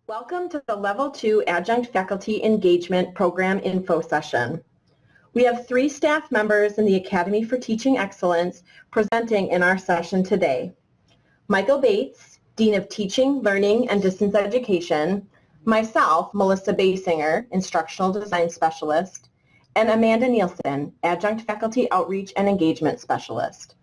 Welcome to the Level 2 Adjunct Faculty Engagement Program Info Session. We have 3 staff members in the Academy for Teaching Excellence presenting in our session today. Michael Bates, Dean of Teaching, Learning, and Distance Education, myself, Melissa Basinger, Instructional Design Specialist, and Amanda Nielsen, Adjunct Faculty Outreach and Engagement Specialist.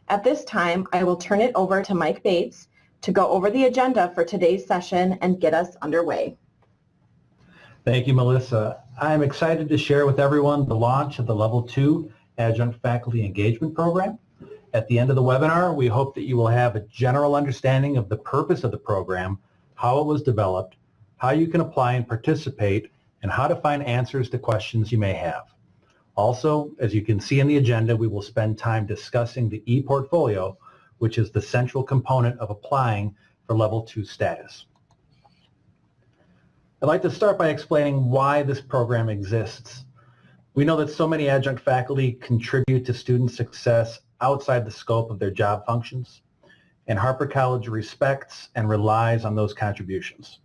At this time, I will turn it over to Mike Bates to go over the agenda for today's session and get us underway. Thank you, Melissa. I'm excited to share with everyone the launch of the Level 2 Adjunct Faculty Engagement Program. At the end of the webinar, we hope that you will have a general understanding of the purpose of the program, how it was developed, how you can apply and participate, and how to find answers to questions you may have. Also, as you can see in the agenda, we will spend time discussing the ePortfolio, which is the central component of applying for Level 2 status. I'd like to start by explaining why this program exists. We know that so many adjunct faculty contribute to student success outside the scope of their job functions, and Harper College respects and relies on those contributions.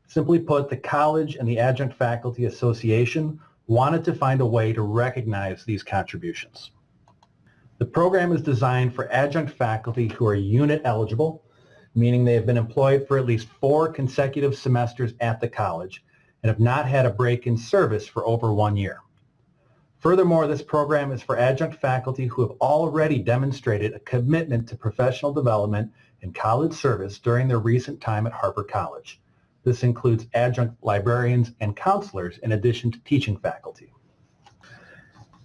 Simply put, the college and the Adjunct Faculty Association wanted to find a way to recognize these contributions. The program is designed for adjunct faculty who are unit eligible, meaning they have been employed for at least 4 consecutive semesters at the college and have not had a break in service for over 1 year. Furthermore, this program is for adjunct faculty who have already demonstrated a commitment to professional development and college service during their recent time at Harper College. This includes adjunct librarians and counselors in addition to teaching faculty.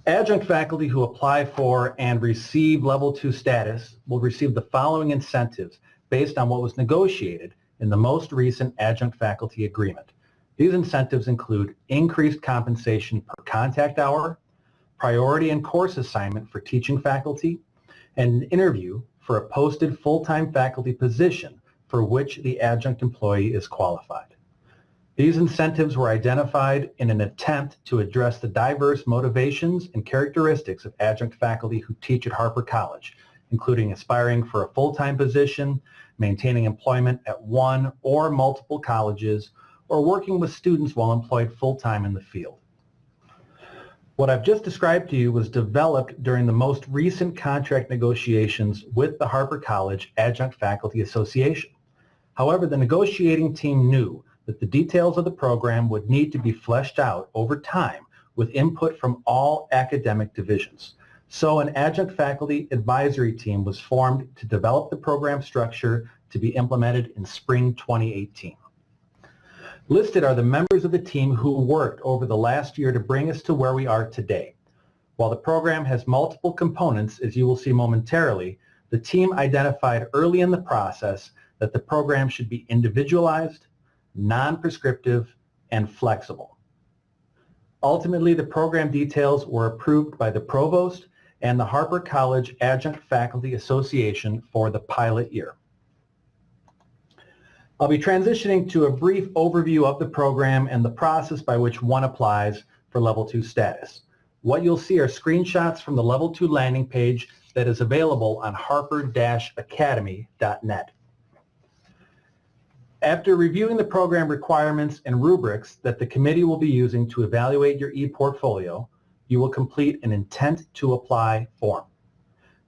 Adjunct faculty who apply for and receive Level 2 status will receive the following incentives based on what was negotiated in the most recent Adjunct Faculty Agreement. These incentives include increased compensation per contact hour, priority in course assignment for teaching faculty, and an interview for a posted full-time faculty position for which the adjunct employee is qualified. These incentives were identified in an attempt to address the diverse motivations and characteristics of adjunct faculty who teach at Harper College, including aspiring for a full-time position, maintaining employment at one or multiple colleges, or working with students while employed full-time in the field. What I've just described to you was developed during the most recent contract negotiations with the Harper College Adjunct Faculty Association. However, the negotiating team knew that the details of the program would need to be fleshed out over time with input from all academic divisions. So an adjunct faculty advisory team was formed to develop the program structure to be implemented in spring 2018. Listed are the members of the team who worked over the last year to bring us to where we are today. While the program has multiple components, as you will see momentarily, the team identified early in the process that the program should be individualized, non-prescriptive, and flexible. Ultimately, the program details were approved by the Provost and the Harper College Adjunct Faculty Association for the pilot year. I'll be transitioning to a brief overview of the program and the process by which one applies for Level 2 status. What you'll see are screenshots from the Level 2 landing page that is available on harper-academy.net. After reviewing the program requirements and rubrics that the committee will be using to evaluate your ePortfolio, you will complete an intent to apply form.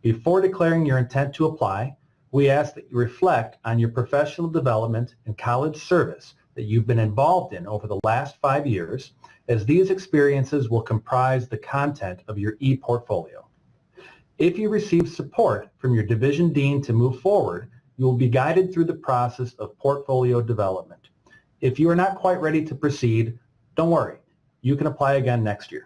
Before declaring your intent to apply, we ask that you reflect on your professional development and college service that you've been involved in over the last 5 years, as these experiences will comprise the content of your ePortfolio. If you receive support from your division dean to move forward, you will be guided through the process of portfolio development. If you are not quite ready to proceed, don't worry. You can apply again next year.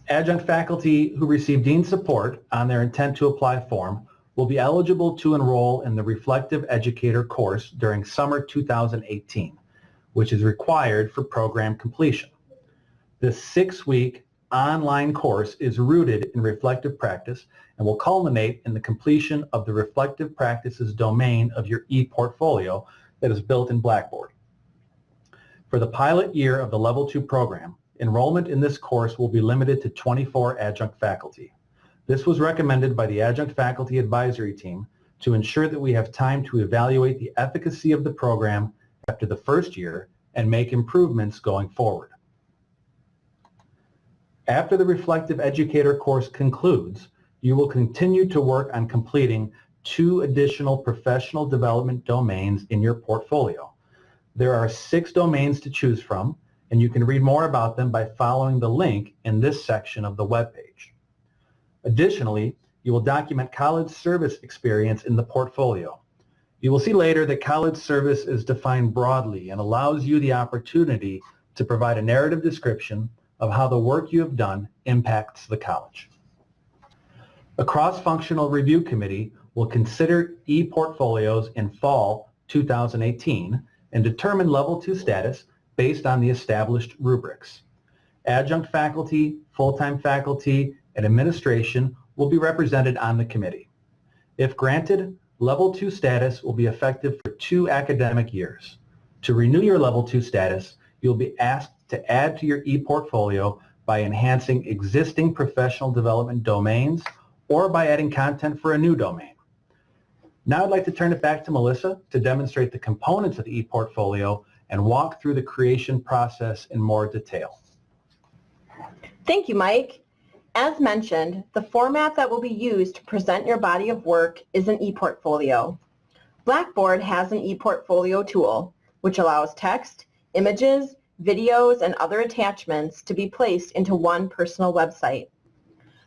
Adjunct faculty who receive dean support on their intent to apply form will be eligible to enroll in the Reflective Educator course during summer 2018, which is required for program completion. This 6-week online course is rooted in reflective practice and will culminate in the completion of the reflective practices domain of your ePortfolio that is built in Blackboard. For the pilot year of the Level 2 program, enrollment in this course will be limited to 24 adjunct faculty. This was recommended by the Adjunct Faculty Advisory Team to ensure that we have time to evaluate the efficacy of the program after the first year and make improvements going forward. After the Reflective Educator course concludes, you will continue to work on completing 2 additional professional development domains in your portfolio. There are 6 domains to choose from, and you can read more about them by following the link in this section of the webpage. Additionally, you will document college service experience in the portfolio. You will see later that college service is defined broadly and allows you the opportunity to provide a narrative description of how the work you have done impacts the college. A cross-functional review committee will consider e-portfolios in fall 2018 and determine level 2 status based on the established rubrics. Adjunct faculty, full-time faculty, and administration will be represented on the committee. If granted, level 2 status will be effective for 2 academic years. To renew your level 2 status, you'll be asked to add to your e-portfolio by enhancing existing professional development domains or by adding content for a new domain. Now I'd like to turn it back to Melissa to demonstrate the components of the e-portfolio and walk through the creation process in more detail. Thank you, Mike. As mentioned, the format that will be used to present your body of work is an e-portfolio. Blackboard has an e-portfolio tool, which allows text, images, videos, and other attachments to be placed into one personal website.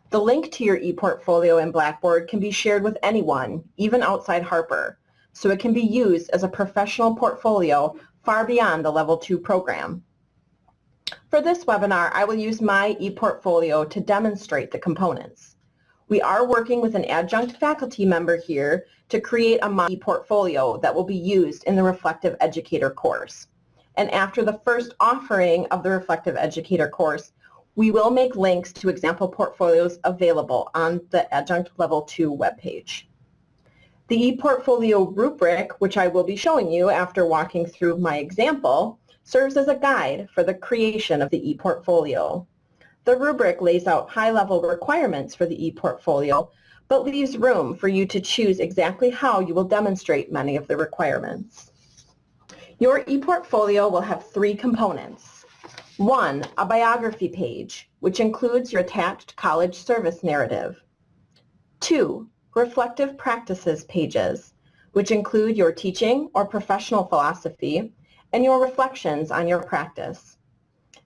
The link to your e-portfolio in Blackboard can be shared with anyone, even outside Harper, so it can be used as a professional portfolio far beyond the Level 2 program. For this webinar, I will use my e-portfolio to demonstrate the components. We are working with an adjunct faculty member here to create a e-portfolio that will be used in the Reflective Educator course. And after the first offering of the Reflective Educator course, we will make links to example portfolios available on the Adjunct Level 2 webpage. The e-portfolio rubric, which I will be showing you after walking through my example, serves as a guide for the creation of the e-portfolio. The rubric lays out high-level requirements for the e-portfolio, but leaves room for you to choose exactly how you will demonstrate many of the requirements. Your e-portfolio will have 3 components. 1, a biography page, which includes your attached college service narrative. 2, reflective practices pages, which include your teaching or professional philosophy and your reflections on your practice.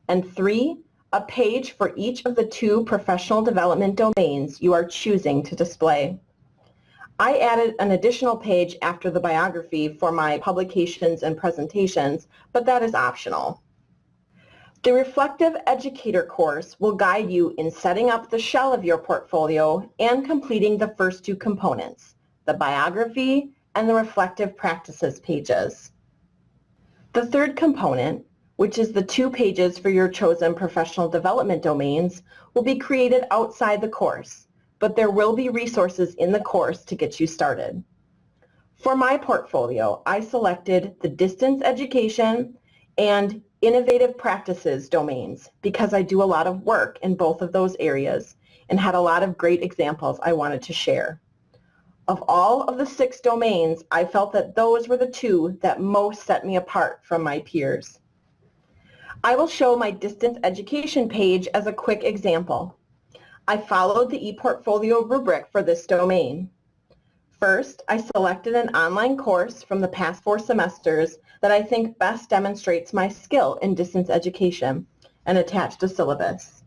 And 3, a page for each of the 2 professional development domains you are choosing to display. I added an additional page after the biography for my publications and presentations, but that is optional. The Reflective Educator course will guide you in setting up the shell of your portfolio and completing the first 2 components, the biography and the reflective practices pages. The 3rd component, which is the 2 pages for your chosen professional development domains, will be created outside the course, but there will be resources in the course to get you started. For my portfolio, I selected the distance education and innovative practices domains because I do a lot of work in both of those areas and had a lot of great examples I wanted to share. Of all of the 6 domains, I felt that those were the 2 that most set me apart from my peers. I will show my distance education page as a quick example. I followed the e-portfolio rubric for this domain. First, I selected an online course from the past 4 semesters that I think best demonstrates my skill in distance education and attached a syllabus.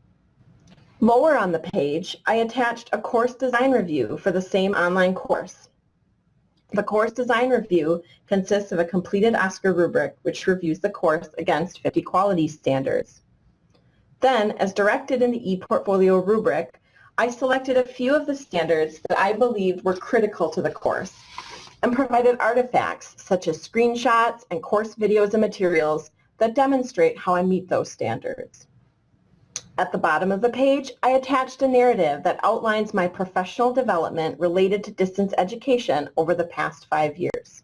Lower on the page, I attached a course design review for the same online course. The course design review consists of a completed OSCAR rubric which reviews the course against 50 quality standards. Then, as directed in the e-portfolio rubric, I selected a few of the standards that I believed were critical to the course and provided artifacts such as screenshots and course videos and materials that demonstrate how I meet those standards. At the bottom of the page, I attached a narrative that outlines my professional development related to distance education over the past 5 years.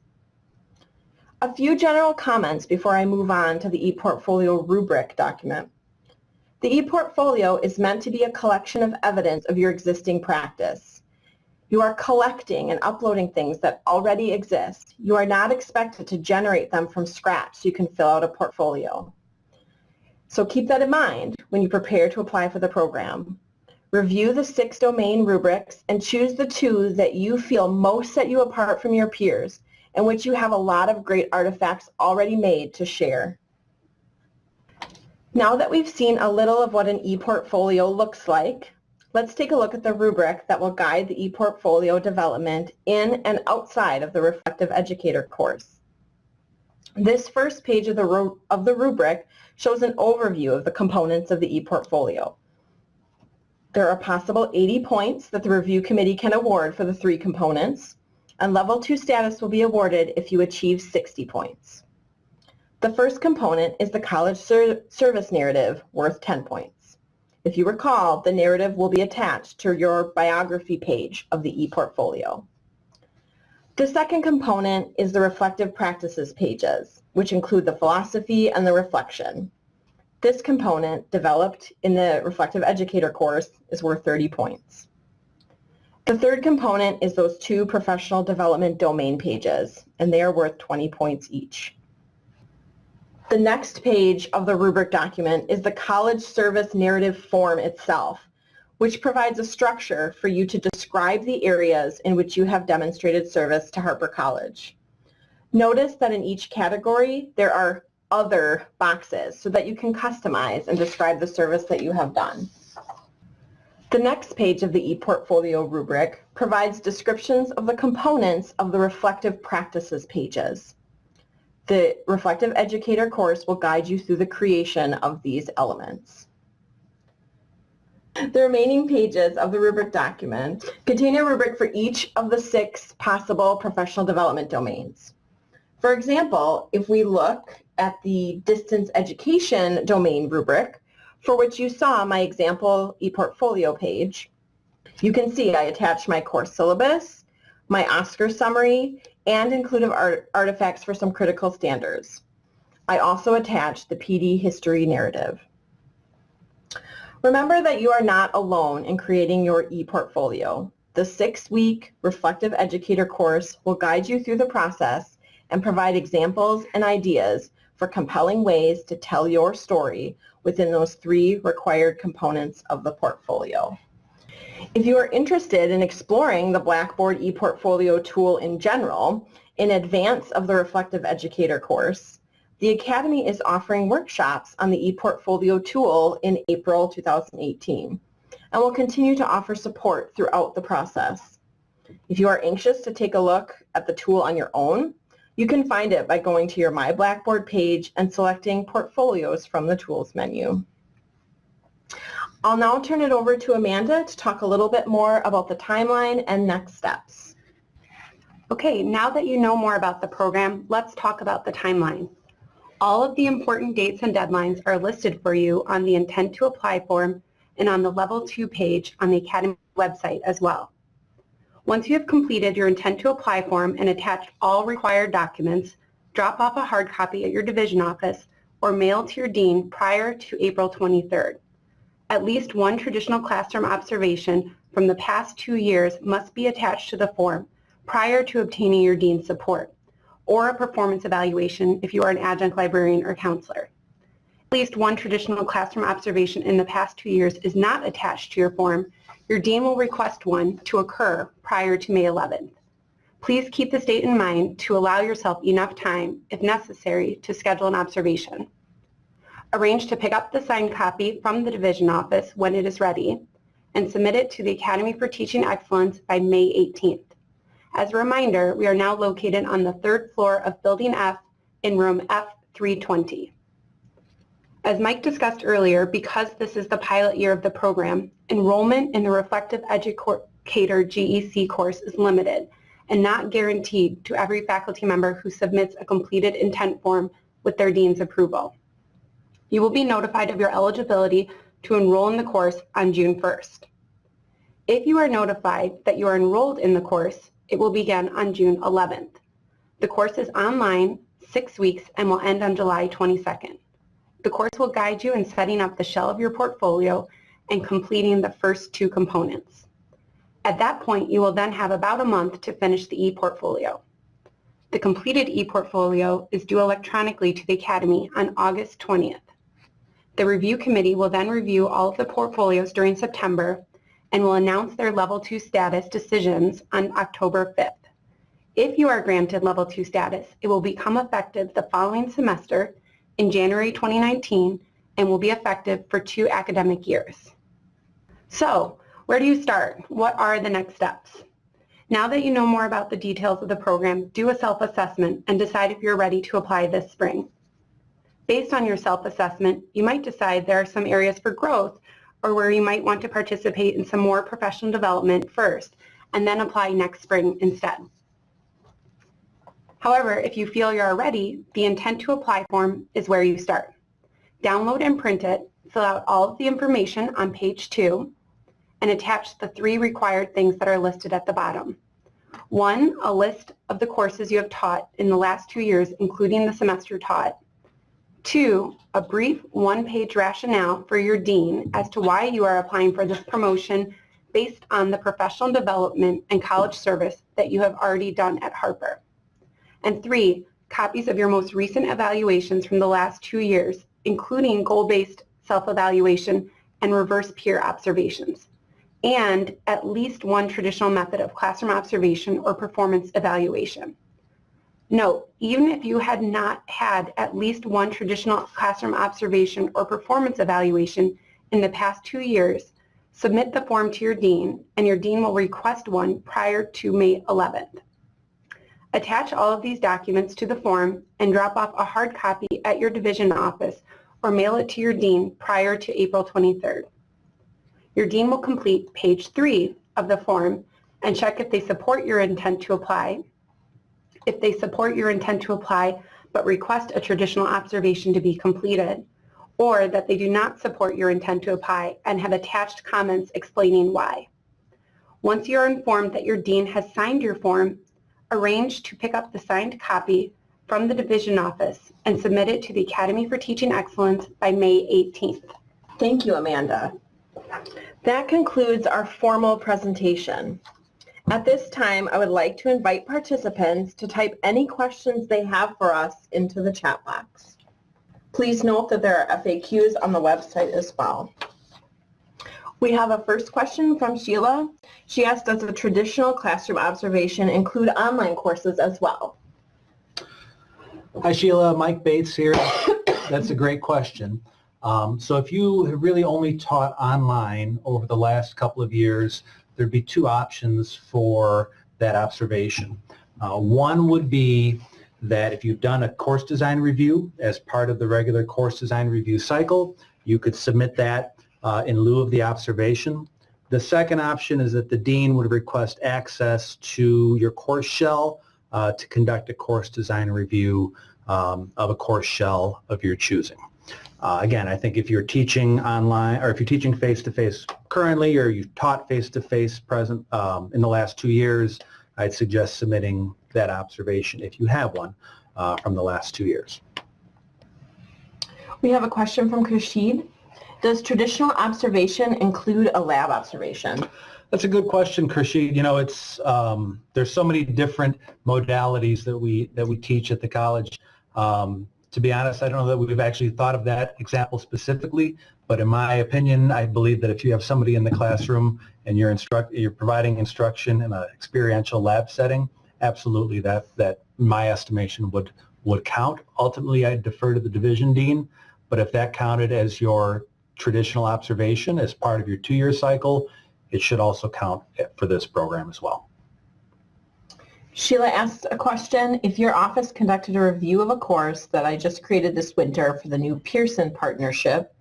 A few general comments before I move on to the e-portfolio rubric document. The e-portfolio is meant to be a collection of evidence of your existing practice. You are collecting and uploading things that already exist. You are not expected to generate them from scratch so you can fill out a portfolio. So keep that in mind when you prepare to apply for the program. Review the 6 domain rubrics and choose the 2 that you feel most set you apart from your peers, in which you have a lot of great artifacts already made to share. Now that we've seen a little of what an e-portfolio looks like, let's take a look at the rubric that will guide the e-portfolio development in and outside of the Reflective Educator course. This first page of the rubric shows an overview of the components of the e-portfolio. There are possible 80 points that the review committee can award for the 3 components, and level 2 status will be awarded if you achieve 60 points. The first component is the college service narrative, worth 10 points. If you recall, the narrative will be attached to your biography page of the e-portfolio. The second component is the reflective practices pages, which include the philosophy and the reflection. This component, developed in the Reflective Educator course, is worth 30 points. The third component is those 2 professional development domain pages, and they are worth 20 points each. The next page of the rubric document is the college service narrative form itself, which provides a structure for you to describe the areas in which you have demonstrated service to Harper College. Notice that in each category there are other boxes so that you can customize and describe the service that you have done. The next page of the ePortfolio rubric provides descriptions of the components of the reflective practices pages. The Reflective Educator course will guide you through the creation of these elements. The remaining pages of the rubric document contain a rubric for each of the 6 possible professional development domains. For example, if we look at the distance education domain rubric, for which you saw my example ePortfolio page, you can see I attached my course syllabus, my Oscar summary, and included artifacts for some critical standards. I also attached the PD history narrative. Remember that you are not alone in creating your ePortfolio. The 6-week Reflective Educator course will guide you through the process and provide examples and ideas for compelling ways to tell your story within those 3 required components of the portfolio. If you are interested in exploring the Blackboard ePortfolio tool in general, in advance of the Reflective Educator course, the Academy is offering workshops on the ePortfolio tool in April 2018 and will continue to offer support throughout the process. If you are anxious to take a look at the tool on your own, you can find it by going to your My Blackboard page and selecting Portfolios from the Tools menu. I'll now turn it over to Amanda to talk a little bit more about the timeline and next steps. Okay, now that you know more about the program, let's talk about the timeline. All of the important dates and deadlines are listed for you on the Intent to Apply form and on the Level 2 page on the Academy website as well. Once you have completed your Intent to Apply form and attached all required documents, drop off a hard copy at your division office or mail to your dean prior to April 23rd. At least 1 traditional classroom observation from the past 2 years must be attached to the form prior to obtaining your dean's support, or a performance evaluation if you are an adjunct librarian or counselor. At least 1 traditional classroom observation in the past 2 years is not attached to your form. Your dean will request one to occur prior to May 11th. Please keep this date in mind to allow yourself enough time, if necessary, to schedule an observation. Arrange to pick up the signed copy from the division office when it is ready and submit it to the Academy for Teaching Excellence by May 18th. As a reminder, we are now located on the 3rd floor of Building F in room F320. As Mike discussed earlier, because this is the pilot year of the program, enrollment in the Reflective Educator GEC course is limited and not guaranteed to every faculty member who submits a completed intent form with their dean's approval. You will be notified of your eligibility to enroll in the course on June 1st. If you are notified that you are enrolled in the course, it will begin on June 11th. The course is online, 6 weeks, and will end on July 22nd. The course will guide you in setting up the shell of your portfolio and completing the first 2 components. At that point, you will then have about a month to finish the e-portfolio. The completed e-portfolio is due electronically to the Academy on August 20th. The review committee will then review all of the portfolios during September and will announce their Level 2 status decisions on October 5th. If you are granted Level 2 status, it will become effective the following semester in January 2019 and will be effective for 2 academic years. So, where do you start? What are the next steps? Now that you know more about the details of the program, do a self-assessment and decide if you're ready to apply this spring. Based on your self-assessment, you might decide there are some areas for growth or where you might want to participate in some more professional development first and then apply next spring instead. However, if you feel you're ready, the intent to apply form is where you start. Download and print it, fill out all of the information on page 2, and attach the 3 required things that are listed at the bottom. 1, a list of the courses you have taught in the last 2 years, including the semester taught. 2, a brief 1-page rationale for your dean as to why you are applying for this promotion based on the professional development and college service that you have already done at Harper. And 3, copies of your most recent evaluations from the last 2 years, including goal-based self-evaluation and reverse peer observations, and at least 1 traditional method of classroom observation or performance evaluation. Note, even if you had not had at least 1 traditional classroom observation or performance evaluation in the past 2 years, submit the form to your dean, and your dean will request one prior to May 11th. Attach all of these documents to the form and drop off a hard copy at your division office or mail it to your dean prior to April 23rd. Your dean will complete page 3 of the form and check if they support your intent to apply. If they support your intent to apply but request a traditional observation to be completed, or that they do not support your intent to apply and have attached comments explaining why. Once you are informed that your dean has signed your form, arrange to pick up the signed copy from the division office and submit it to the Academy for Teaching Excellence by May 18th. Thank you, Amanda. That concludes our formal presentation. At this time, I would like to invite participants to type any questions they have for us into the chat box. Please note that there are FAQs on the website as well. We have a first question from Sheila. She asked, does a traditional classroom observation include online courses as well? Hi Sheila, Mike Bates here. That's a great question. So if you have really only taught online over the last couple of years, there'd be 2 options for that observation. One would be that if you've done a course design review as part of the regular course design review cycle, you could submit that in lieu of the observation. The second option is that the dean would request access to your course shell to conduct a course design review of a course shell of your choosing. Again, I think if you're teaching online or if you're teaching face-to-face currently or you've taught face-to-face present in the last 2 years, I'd suggest submitting that observation if you have one from the last 2 years. We have a question from Kashid. Does traditional observation include a lab observation? That's a good question, Kashid. You know, it's there's so many different modalities that we teach at the college. To be honest, I don't know that we've actually thought of that example specifically, but in my opinion, I believe that if you have somebody in the classroom and you're providing instruction in an experiential lab setting, absolutely that my estimation would count. Ultimately, I'd defer to the division dean, but if that counted as your traditional observation as part of your 2-year cycle, it should also count for this program as well. Sheila asked a question, if your office conducted a review of a course that I just created this winter for the new Pearson partnership,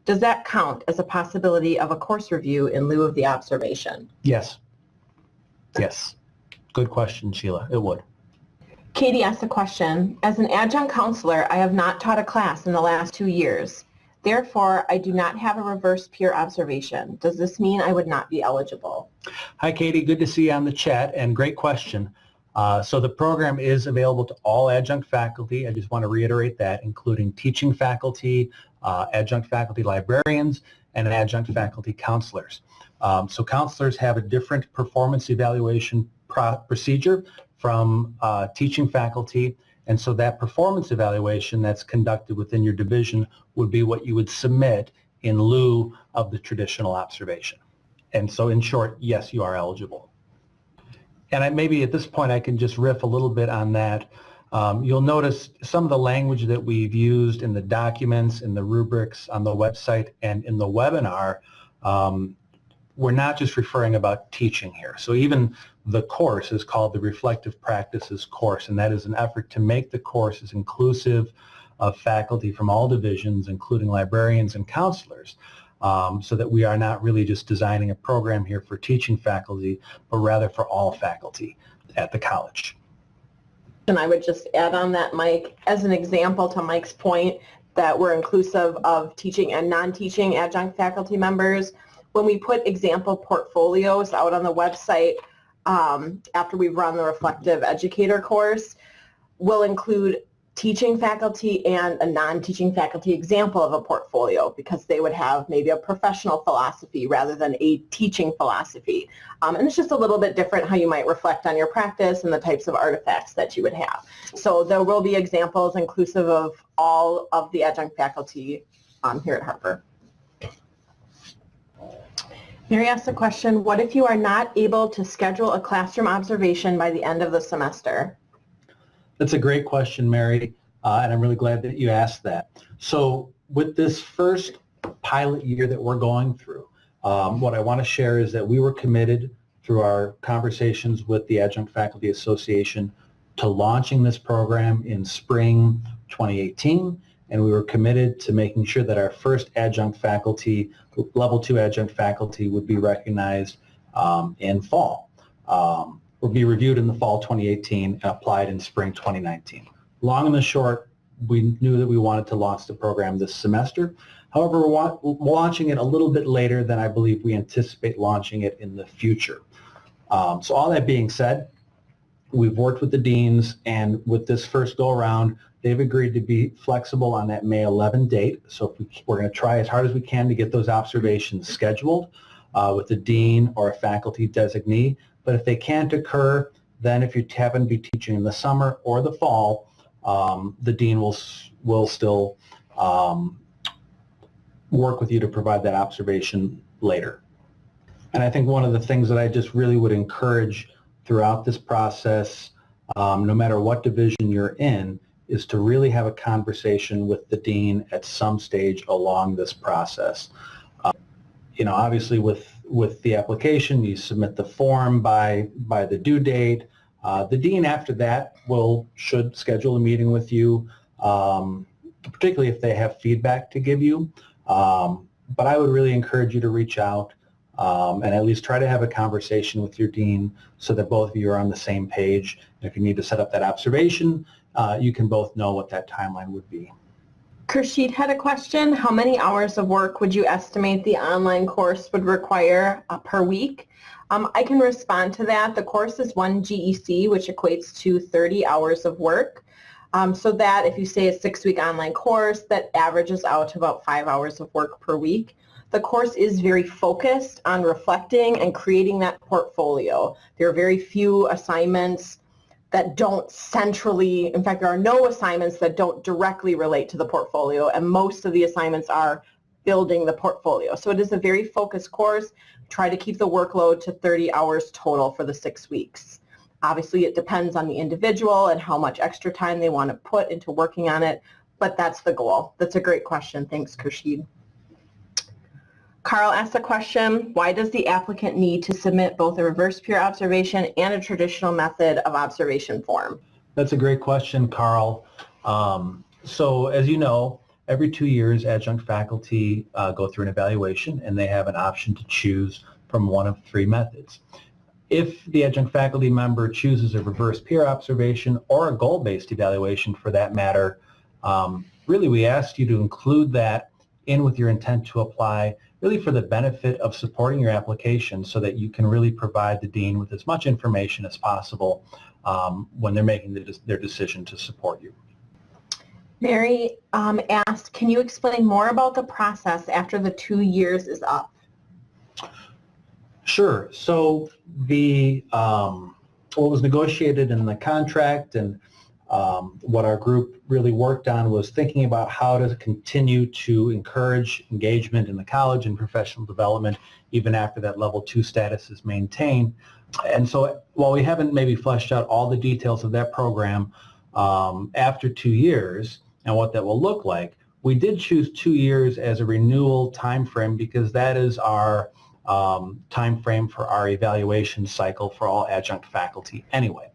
does that count as a possibility of a course review in lieu of the observation? Yes. Yes. Good question, Sheila. It would. Katie asked a question, as an adjunct counselor, I have not taught a class in the last 2 years. Therefore, I do not have a reverse peer observation. Does this mean I would not be eligible? Hi, Katie. Good to see you on the chat, and great question. So the program is available to all adjunct faculty. I just want to reiterate that, including teaching faculty, adjunct faculty librarians, and adjunct faculty counselors. So counselors have a different performance evaluation procedure from teaching faculty, and so that performance evaluation that's conducted within your division would be what you would submit in lieu of the traditional observation. And so in short, yes, you are eligible. And maybe at this point I can just riff a little bit on that. You'll notice some of the language that we've used in the documents, in the rubrics, on the website, and in the webinar. We're not just referring about teaching here. So even the course is called the Reflective Practices course, and that is an effort to make the course as inclusive of faculty from all divisions, including librarians and counselors, so that we are not really just designing a program here for teaching faculty, but rather for all faculty at the college. And I would just add on that, Mike, as an example to Mike's point that we're inclusive of teaching and non-teaching adjunct faculty members. When we put example portfolios out on the website after we've run the Reflective Educator course, we'll include teaching faculty and a non-teaching faculty example of a portfolio because they would have maybe a professional philosophy rather than a teaching philosophy. And it's just a little bit different how you might reflect on your practice and the types of artifacts that you would have. So there will be examples inclusive of all of the adjunct faculty here at Harper. Mary asked the question, what if you are not able to schedule a classroom observation by the end of the semester? That's a great question, Mary, and I'm really glad that you asked that. So with this first pilot year that we're going through, what I want to share is that we were committed through our conversations with the Adjunct Faculty Association to launching this program in spring 2018, and we were committed to making sure that our first adjunct faculty, level 2 adjunct faculty, would be recognized in fall. Will be reviewed in the fall 2018 and applied in spring 2019. Long and the short, we knew that we wanted to launch the program this semester. However, we're launching it a little bit later than I believe we anticipate launching it in the future. So all that being said, we've worked with the deans, and with this first go-around, they've agreed to be flexible on that May 11 date. So we're going to try as hard as we can to get those observations scheduled with a dean or a faculty designee. But if they can't occur, then if you happen to be teaching in the summer or the fall, the dean will still work with you to provide that observation later. And I think one of the things that I just really would encourage throughout this process, no matter what division you're in, is to really have a conversation with the dean at some stage along this process. You know, obviously with the application, you submit the form by the due date. The dean after that should schedule a meeting with you, particularly if they have feedback to give you. But I would really encourage you to reach out and at least try to have a conversation with your dean so that both of you are on the same page. And if you need to set up that observation, you can both know what that timeline would be. Kershid had a question. How many hours of work would you estimate the online course would require per week? I can respond to that. The course is 1 GEC, which equates to 30 hours of work. So that if you say a 6-week online course, that averages out to about 5 hours of work per week. The course is very focused on reflecting and creating that portfolio. There are very few assignments that don't centrally, in fact, there are no assignments that don't directly relate to the portfolio, and most of the assignments are building the portfolio. So it is a very focused course. Try to keep the workload to 30 hours total for the 6 weeks. Obviously, it depends on the individual and how much extra time they want to put into working on it, but that's the goal. That's a great question. Thanks, Kershid. Carl asked a question, why does the applicant need to submit both a reverse peer observation and a traditional method of observation form? That's a great question, Carl. So as you know, every 2 years, adjunct faculty go through an evaluation, and they have an option to choose from one of 3 methods. If the adjunct faculty member chooses a reverse peer observation or a goal-based evaluation for that matter, really we asked you to include that in with your intent to apply, really for the benefit of supporting your application so that you can really provide the dean with as much information as possible when they're making their decision to support you. Mary asked, can you explain more about the process after the 2 years is up? Sure. So the what was negotiated in the contract and what our group really worked on was thinking about how to continue to encourage engagement in the college and professional development even after that level 2 status is maintained. And so while we haven't maybe fleshed out all the details of that program after 2 years and what that will look like, we did choose 2 years as a renewal time frame because that is our time frame for our evaluation cycle for all adjunct faculty anyway.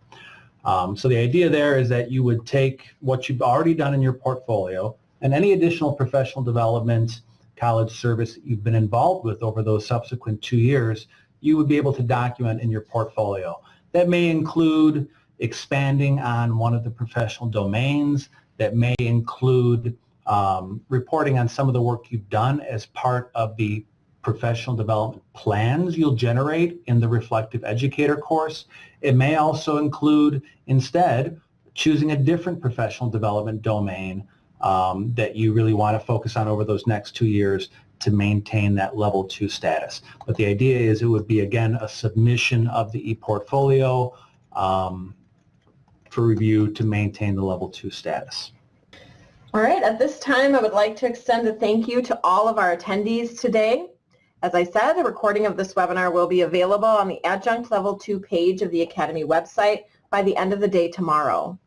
So the idea there is that you would take what you've already done in your portfolio and any additional professional development, college service that you've been involved with over those subsequent 2 years, you would be able to document in your portfolio. That may include expanding on one of the professional domains. That may include reporting on some of the work you've done as part of the professional development plans you'll generate in the Reflective Educator course. It may also include, instead, choosing a different professional development domain that you really want to focus on over those next 2 years to maintain that level 2 status. But the idea is it would be, again, a submission of the ePortfolio for review to maintain the level 2 status. All right, at this time, I would like to extend a thank you to all of our attendees today. As I said, a recording of this webinar will be available on the Adjunct Level 2 page of the Academy website by the end of the day tomorrow.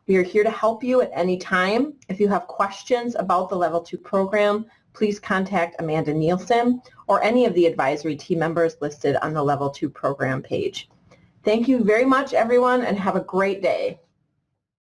We are here to help you at any time. If you have questions about the Level 2 program, please contact Amanda Nielsen or any of the advisory team members listed on the Level 2 program page. Thank you very much, everyone, and have a great day.